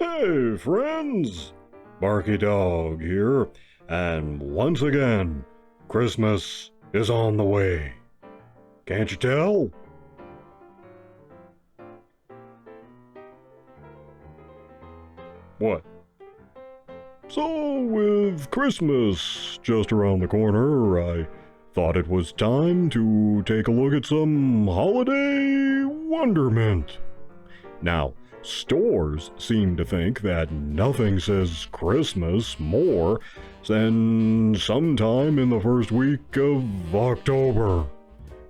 Hey, friends! Barky Dog here, and once again, Christmas is on the way. Can't you tell? What? So, with Christmas just around the corner, I thought it was time to take a look at some holiday wonderment. Now, stores seem to think that nothing says Christmas more than sometime in the first week of October,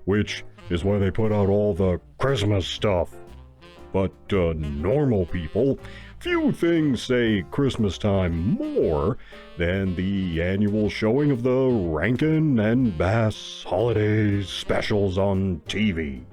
which is why they put out all the Christmas stuff. But normal people, few things say Christmas time more than the annual showing of the Rankin and Bass holiday specials on TV.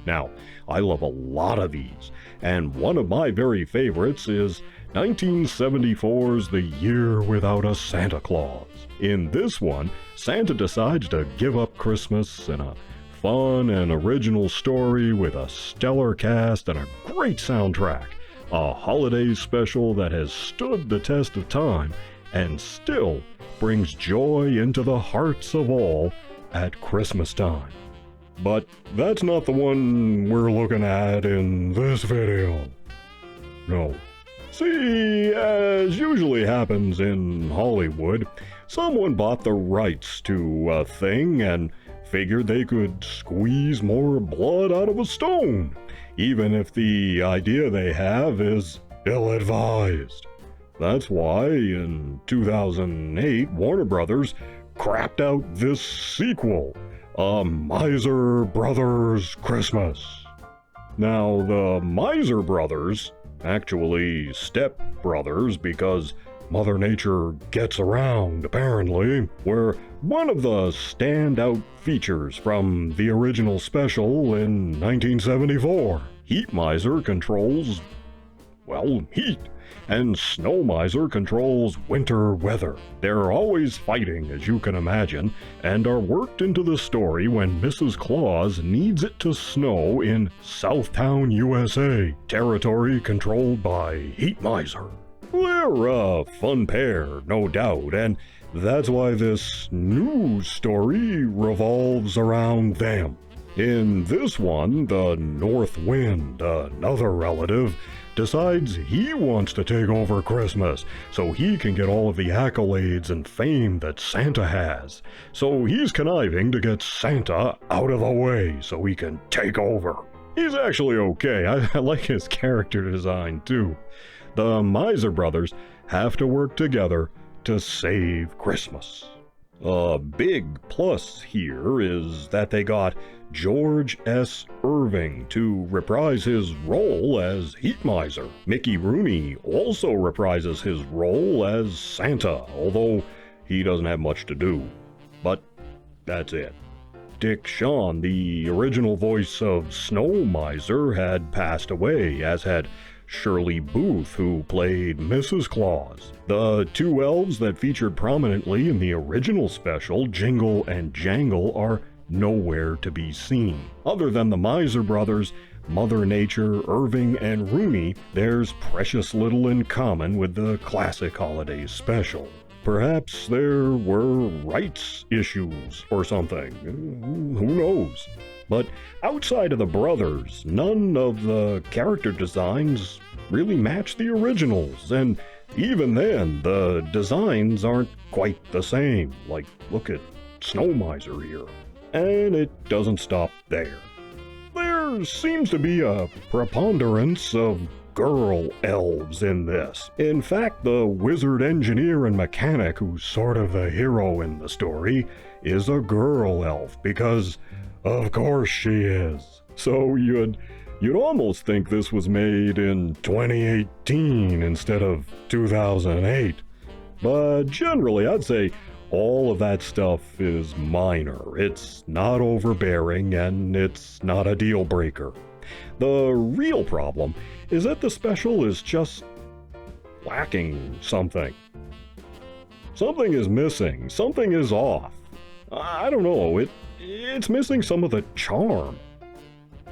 Now, I love a lot of these, and one of my very favorites is 1974's The Year Without a Santa Claus. In this one, Santa decides to give up Christmas in a fun and original story with a stellar cast and a great soundtrack. A holiday special that has stood the test of time and still brings joy into the hearts of all at Christmas time. But that's not the one we're looking at in this video. No. See, as usually happens in Hollywood, someone bought the rights to a thing and figured they could squeeze more blood out of a stone, even if the idea they have is ill-advised. That's why, in 2008, Warner Brothers crapped out this sequel, A Miser Brothers Christmas. Now, the Miser Brothers, actually step brothers because Mother Nature gets around, apparently, were one of the standout features from the original special in 1974. Heat Miser controls, well, heat, and Snow Miser controls winter weather. They're always fighting, as you can imagine, and are worked into the story when Mrs. Claus needs it to snow in Southtown, USA, territory controlled by Heat Miser. They're a fun pair, no doubt, and that's why this new story revolves around them. In this one, the North Wind, another relative, decides he wants to take over Christmas so he can get all of the accolades and fame that Santa has. So he's conniving to get Santa out of the way so he can take over. He's actually okay. I like his character design too. The Miser Brothers have to work together to save Christmas. A big plus here is that they got George S. Irving to reprise his role as Heat Miser. Mickey Rooney also reprises his role as Santa, although he doesn't have much to do. But that's it. Dick Shawn, the original voice of Snow Miser, had passed away, as had Shirley Booth, who played Mrs. Claus. The two elves that featured prominently in the original special, Jingle and Jangle, are nowhere to be seen. Other than the Miser Brothers, Mother Nature, Irving, and Rooney, there's precious little in common with the classic holiday special. Perhaps there were rights issues or something. Who knows? But outside of the brothers, none of the character designs really match the originals, and even then, the designs aren't quite the same. Like, look at Snow Miser here. And it doesn't stop there. There seems to be a preponderance of girl elves in this. In fact, the wizard engineer and mechanic, who's sort of the hero in the story, is a girl elf, because of course she is. So you'd almost think this was made in 2018 instead of 2008. But generally, I'd say all of that stuff is minor. It's not overbearing, and it's not a deal breaker. The real problem is that the special is just lacking something. Something is missing. Something is off. I don't know. It's missing some of the charm.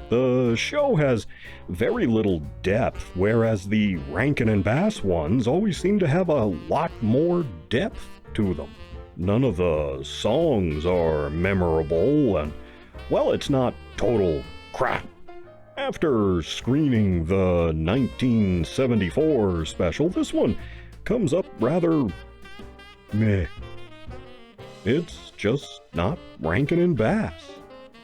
The show has very little depth, whereas the Rankin and Bass ones always seem to have a lot more depth to them. None of the songs are memorable, and, well, it's not total crap. After screening the 1974 special, this one comes up rather meh. It's just not Rankin and Bass.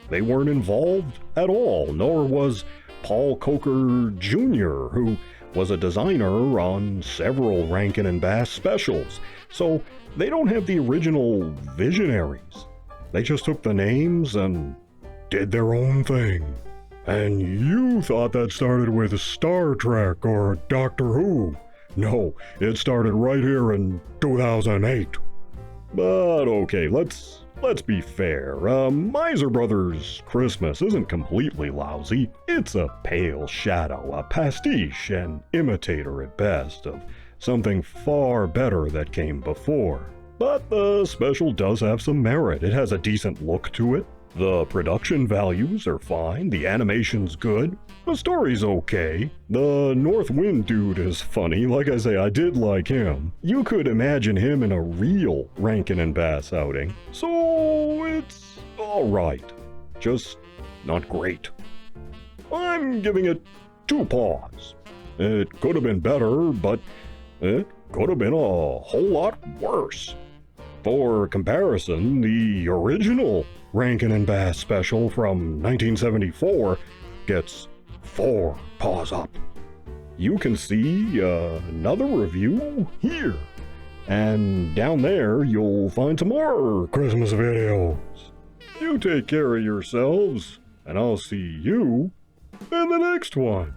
They weren't involved at all, nor was Paul Coker Jr., who was a designer on several Rankin and Bass specials, so they don't have the original visionaries. They just took the names and did their own thing. And you thought that started with Star Trek or Doctor Who. No, it started right here in 2008. But okay, let's be fair. Miser Brothers Christmas isn't completely lousy. It's a pale shadow, a pastiche, an imitator at best of something far better that came before. But the special does have some merit. It has a decent look to it. The production values are fine, the animation's good, the story's okay. The North Wind dude is funny, like I say, I did like him. You could imagine him in a real Rankin and Bass outing. So it's alright, just not great. I'm giving it 2 paws. It could have been better, but it could have been a whole lot worse. For comparison, the original Rankin and Bass special from 1974 gets 4 paws up. You can see another review here. And down there, you'll find some more Christmas videos. You take care of yourselves, and I'll see you in the next one.